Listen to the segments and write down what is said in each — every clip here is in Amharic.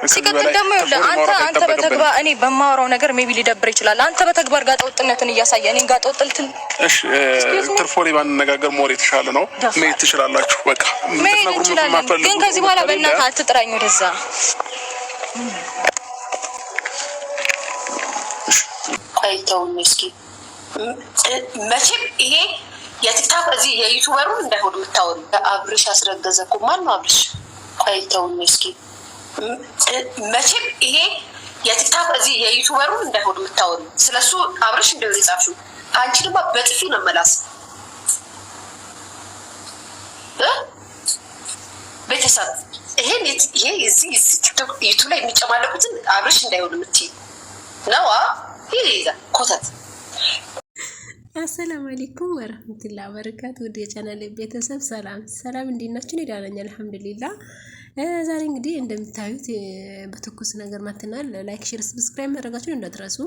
ሲቀጥል ደግሞ አንተ በተግባር እኔ በማወራው ነገር ሜቢ ሊደብር ይችላል። አንተ በተግባር ጋጠወጥነትን እያሳየ እኔ ጋጠወጥልትን እሺ ትርፎሌ ባንነጋገር ሞር የተሻለ ነው። መሄድ ትችላላችሁ። በቃ ግን ከዚህ በኋላ በእናትህ አትጥራኝ ወደዛ። ቆይተውን እስኪ መቼም ይሄ የቲክታክ እዚህ የዩቲዩበሩን እንዳይሆን የምታወሩ አብርሽ አስረገዘ እኮ ማን ነው አብርሽ? ቆይተውን እስኪ መቼም ይሄ የቲክታክ እዚህ የዩቲዩበሩን እንዳይሆን የምታወሩ ስለሱ አብርሽ እንደው ይጻፍሹ አንቺ ደግሞ በጥፊ ነው መላስ ቤተሰብ ይሄ እዚህ ቲክቶክ ዩቲዩብ ላይ የሚጨማለቁትን አብርሽ እንዳይሆን የምትይ ነዋ። ይሄ ኮተት። አሰላሙ አለይኩም ወራህመቱላሂ ወበረካቱ። ወደ ቻናሌ ቤተሰብ ሰላም እንዲናችሁ ነው ዳለኛ አልሐምዱሊላህ። ዛሬ እንግዲህ እንደምታዩት በትኩስ ነገር ማተናል። ላይክ ሼር ሰብስክራይብ ማድረጋችሁን እንዳትረሱ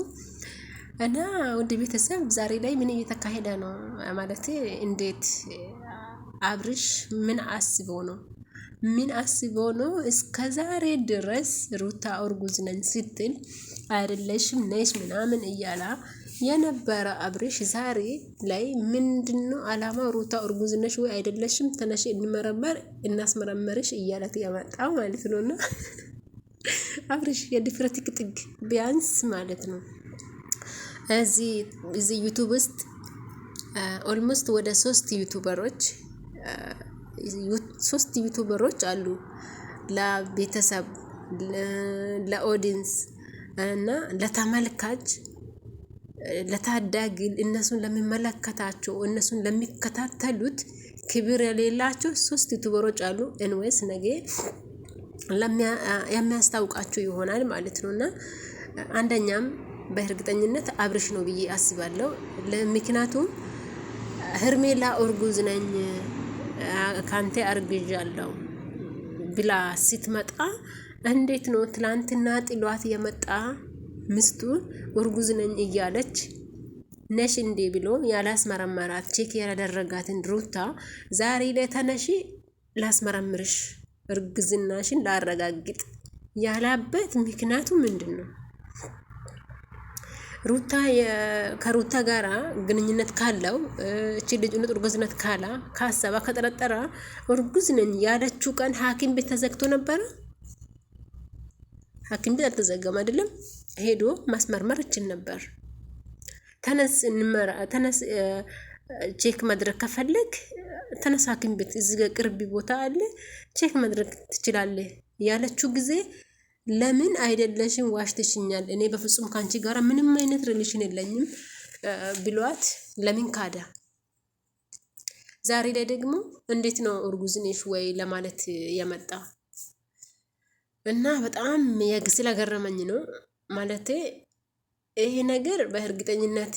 እና ወደ ቤተሰብ ዛሬ ላይ ምን እየተካሄደ ነው ማለት እንዴት አብርሽ ምን አስበው ነው እስከዛሬ ድረስ ሩታ እርጉዝ ነኝ ስትል አይደለሽም ነሽ ምናምን እያላ የነበረ አብርሽ ዛሬ ላይ ምንድነው አላማው? ሩታ እርጉዝ ነሽ ወይ አይደለሽም ተነሽ እናስመረመርሽ እያላት ያመጣው ማለት ነውና አብርሽ የዲፍረቲክ ጥግ ቢያንስ ማለት ነው። እዚህ ዩቲዩብ ውስጥ ኦልሞስት ወደ 3 ዩቲዩበሮች አሉ ለቤተሰብ ለኦዲየንስ እና ለተመልካች ለታዳጊ እነሱን ለሚመለከታቸው እነሱን ለሚከታተሉት ክብር የሌላቸው 3 ዩቲዩበሮች አሉ። ኤንዌስ ነገ የሚያስታውቃቸው ይሆናል ማለት ነውና አንደኛም በእርግጠኝነት አብርሽ ነው ብዬ አስባለሁ። ለምክንያቱም ሄርሜላ እርጉዝ ነኝ ካንተ አርግዣለሁ ብላ ስትመጣ እንዴት ነው ትላንትና ጥሏት የመጣ ምስቱ እርጉዝ ነኝ እያለች ነሽ እንዴ ብሎ ያላስመረመራት ቼክ ያላደረጋትን ሩታ ዛሬ ላይ ተነሺ ላስመረምርሽ እርግዝናሽን ላረጋግጥ ያላበት ምክንያቱ ምንድነው? ሩታ ከሩታ ጋራ ግንኙነት ካለው እቺ ልጅ እርጉዝ ናት ካሰባ ከጠረጠረ እርጉዝ ነኝ ያለችው ቀን ሐኪም ቤት ተዘግቶ ነበር። ሐኪም ቤት አልተዘጋም አይደለም፣ ሄዶ ማስመርመር ይችል ነበር። ተነስ ቼክ ማድረግ ከፈለግ ተነስ ሐኪም ቤት እዚህ ጋር ቅርብ ቦታ አለ ቼክ ማድረግ ትችላለህ ያለችው ጊዜ ለምን አይደለሽም ዋሽተሽኛል፣ እኔ በፍጹም ካንቺ ጋር ምንም አይነት ሪሌሽን የለኝም ብሏት ለምን ካዳ? ዛሬ ላይ ደግሞ እንዴት ነው እርጉዝ ነሽ ወይ ለማለት የመጣ እና በጣም ስለገረመኝ ነው ማለት ይሄ ነገር በእርግጠኝነት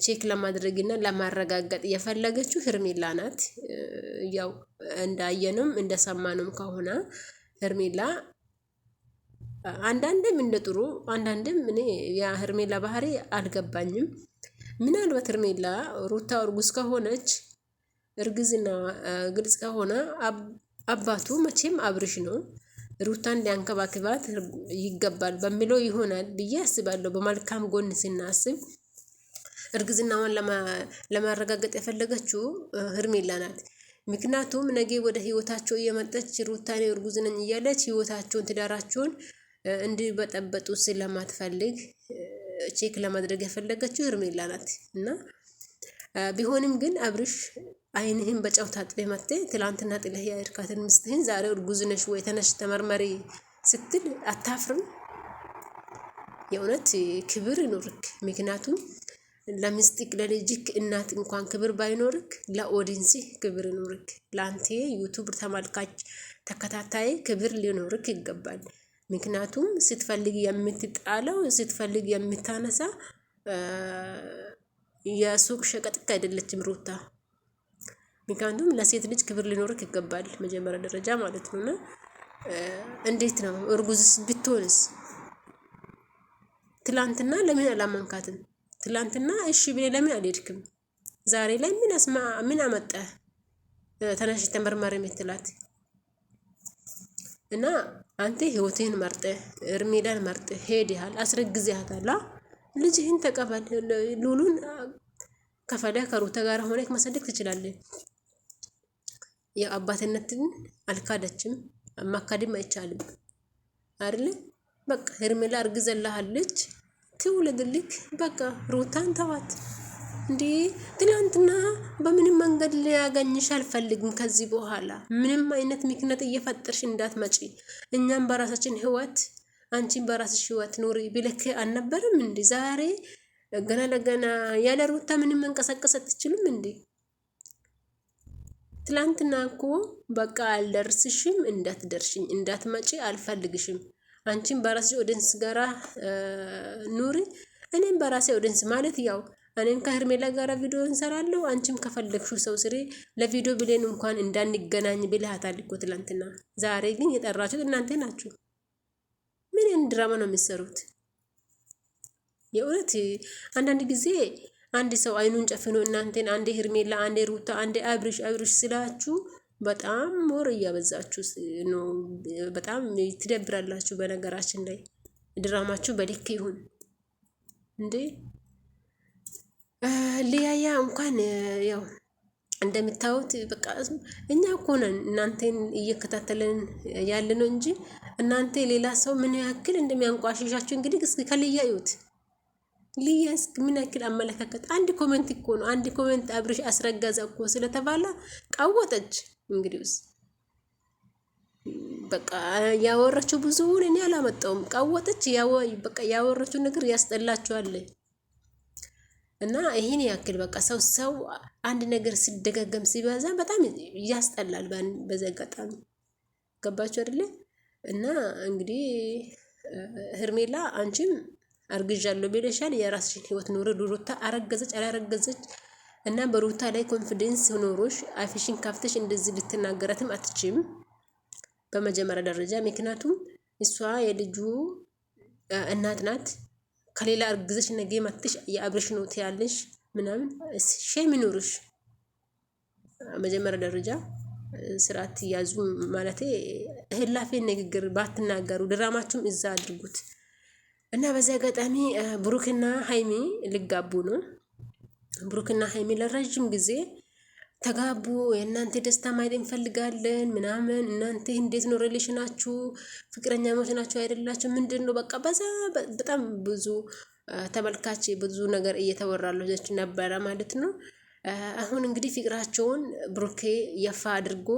ቼክ ለማድረግና ለማረጋገጥ የፈለገችው ሄርሜላ ናት። ያው እንዳየንም እንደሰማንም ከሆነ ሄርሜላ አንዳንድም እንደ ጥሩ አንዳንድም እኔ የሄርሜላ ባህሪ አልገባኝም። ምናልባት ሄርሜላ ሩታ እርጉዝ ከሆነች እርግዝና ግልጽ ከሆነ አባቱ መቼም አብርሽ ነው ሩታን ሊያንከባክባት ይገባል በሚለው ይሆናል ብዬ አስባለሁ። በመልካም ጎን ስናስብ እርግዝናዋን ለማረጋገጥ የፈለገችው ሄርሜላ ናት። ምክንያቱም ነገ ወደ ህይወታቸው እየመጣች ሩታን እርጉዝ ነኝ እያለች ህይወታቸውን ትዳራቸውን እንዲበጠበጡ ስለማትፈልግ ቼክ ለማድረግ የፈለገችው ሄርሜላ ናት። እና ቢሆንም ግን አብርሽ አይንህን በጨው ታጥበህ መጥተህ ትላንትና ጥለህ ያርካትን ምስትህን ዛሬ እርጉዝ ነሽ ወይ ተነሽ ተመርመሪ ስትል አታፍርም? የእውነት ክብር ይኖርክ። ምክንያቱም ለሚስጥቅ ለልጅክ እናት እንኳን ክብር ባይኖርክ ለኦዲንስ ክብር ይኖርክ። ለአንተ ዩቲዩብ ተመልካች ተከታታይ ክብር ሊኖርክ ይገባል። ምክንያቱም ስትፈልግ የምትጣለው ስትፈልግ የምታነሳ የሱቅ ሸቀጥክ አይደለችም ሩታ። ምክንያቱም ለሴት ልጅ ክብር ሊኖርክ ይገባል መጀመሪያ ደረጃ ማለት ነውና እንዴት ነው እርጉዝስ ብትሆንስ? ትላንትና ለምን አላመንካትም? ትላንትና እሺ ብለህ ለምን አልሄድክም? ዛሬ ላይ ምን አመጣህ? ተነሽ ተመርመሪ የምትላት እና አንተ ህይወትህን መርጠ ሄርሜላን መርጠ ሄደሃል፣ አስረግዘሃታል። ልጅህን ተቀበል። ሉሉን ከፈለ ከሩታ ጋር ሆነህ ማሳደግ ትችላለህ። የአባትነትን አልካደችም፣ ማካድም አይቻልም አይደል? በቃ ሄርሜላ አርግዘላሃለች፣ ትውለድልክ። በቃ ሩታን ተዋት። እንዴ ትላንትና በምንም መንገድ ሊያገኝሽ አልፈልግም። ከዚህ በኋላ ምንም አይነት ምክንያት እየፈጠርሽ እንዳትመጪ። እኛም በራሳችን ህይወት፣ አንቺን በራስሽ ህይወት ኑሪ ብለክ አልነበረም እንዴ? ዛሬ ገና ለገና ያለ ሩታ ምንም መንቀሳቀስ አትችሉም እንዴ? ትላንትና እኮ በቃ አልደርስሽም፣ እንዳትደርሽኝ፣ እንዳትመጪ አልፈልግሽም። አንቺን በራስሽ ኦዲንስ ጋራ ኑሪ፣ እኔም በራሴ ኦዲንስ ማለት ያው እኔም ከሄርሜላ ጋር ቪዲዮ እንሰራለሁ፣ አንቺም ከፈለግሽው ሰው ስሪ። ለቪዲዮ ብሌን እንኳን እንዳንገናኝ ብለሃታል እኮ ትላንትና። ዛሬ ግን የጠራችሁት እናንተ ናችሁ። ምን ድራማ ነው የሚሰሩት? የእውነት አንዳንድ ጊዜ አንድ ሰው አይኑን ጨፍኖ እናንተን አንዴ ሄርሜላ፣ አንዴ ሩታ፣ አንዴ አብርሽ ስላችሁ በጣም ሞር እያበዛችሁ ነው። በጣም ትደብራላችሁ። በነገራችን ላይ ድራማችሁ በልክ ይሁን እንዴ። ሊያያ እንኳን ያው እንደምታዩት በቃ እኛ እኮ ነን እናንተን እየከታተለን ያለ ነው እንጂ እናንተ ሌላ ሰው ምን ያክል እንደሚያንቋሽሻችሁ እንግዲህ እስኪ ከሊያ ይዩት። ሊያ እስኪ ምን ያክል አመለካከት። አንድ ኮሜንት እኮ ነው፣ አንድ ኮሜንት አብርሽ አስረገዘ እኮ ስለተባለ ቀወጠች። እንግዲህስ በቃ ያወራችሁ ብዙውን እኔ አላመጣውም፣ ቀወጠች። በቃ ያወራችሁ ነገር ያስጠላችኋል። እና ይሄን ያክል በቃ ሰው አንድ ነገር ሲደጋገም ሲበዛ በጣም ያስጠላል። በዛ አጋጣሚ ገባችሁ አይደለ? እና እንግዲህ ሄርሜላ አንቺም አርግዣለሁ ብለሻል። የራስሽን ህይወት ኑሪ። ሩታ አረገዘች አላረገዘች እና በሩታ ላይ ኮንፊደንስ ኖሮሽ አፍሽን ካፍተሽ እንደዚህ ልትናገራትም አትችም በመጀመሪያ ደረጃ። ምክንያቱም እሷ የልጁ እናት ናት። ከሌላ አርግዘሽ ነገ መጥተሽ የአብርሽ ነው ትያለሽ ምናምን ሼም ይኑርሽ። መጀመሪያ ደረጃ ስርዓት ያዙ ማለት ህላፌ ንግግር ባትናገሩ፣ ድራማችሁም እዛ አድርጉት እና በዚህ አጋጣሚ ብሩክና ሃይሚ ሊጋቡ ነው። ብሩክና ሃይሚ ለረጅም ጊዜ ተጋቡ። የእናንተ ደስታ ማየት እንፈልጋለን ምናምን። እናንተ እንዴት ነው ሪሌሽናችሁ? ፍቅረኛሞች ናችሁ አይደላችሁ? ምንድን ነው በቃ በጣም ብዙ ተመልካች ብዙ ነገር እየተወራለች ነበረ ማለት ነው። አሁን እንግዲህ ፍቅራቸውን ብሩኬ የፋ አድርጎ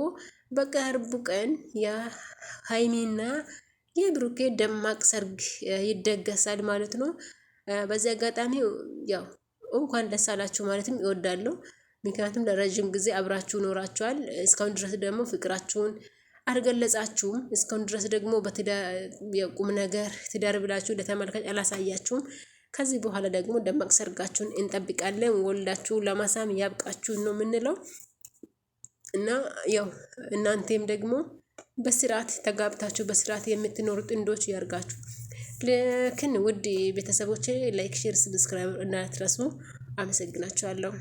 በቅርቡ ቀን የሃይሚና የብሩኬ ደማቅ ሰርግ ይደገሳል ማለት ነው። በዚህ አጋጣሚ ያው እንኳን ደስ አላችሁ ማለትም ይወዳለሁ። ምክንያቱም ለረጅም ጊዜ አብራችሁ ኖራችኋል። እስካሁን ድረስ ደግሞ ፍቅራችሁን አልገለጻችሁም። እስካሁን ድረስ ደግሞ የቁም ነገር ትዳር ብላችሁ ለተመልካች አላሳያችሁም። ከዚህ በኋላ ደግሞ ደማቅ ሰርጋችሁን እንጠብቃለን። ወልዳችሁ ለማሳም ያብቃችሁ ነው የምንለው እና ያው እናንተም ደግሞ በስርዓት ተጋብታችሁ በስርዓት የምትኖሩ ጥንዶች ያርጋችሁ። ለክን ውድ ቤተሰቦቼ ላይክ፣ ሼር፣ ሰብስክራይብ እንዳትረሱ። አመሰግናችኋለሁ።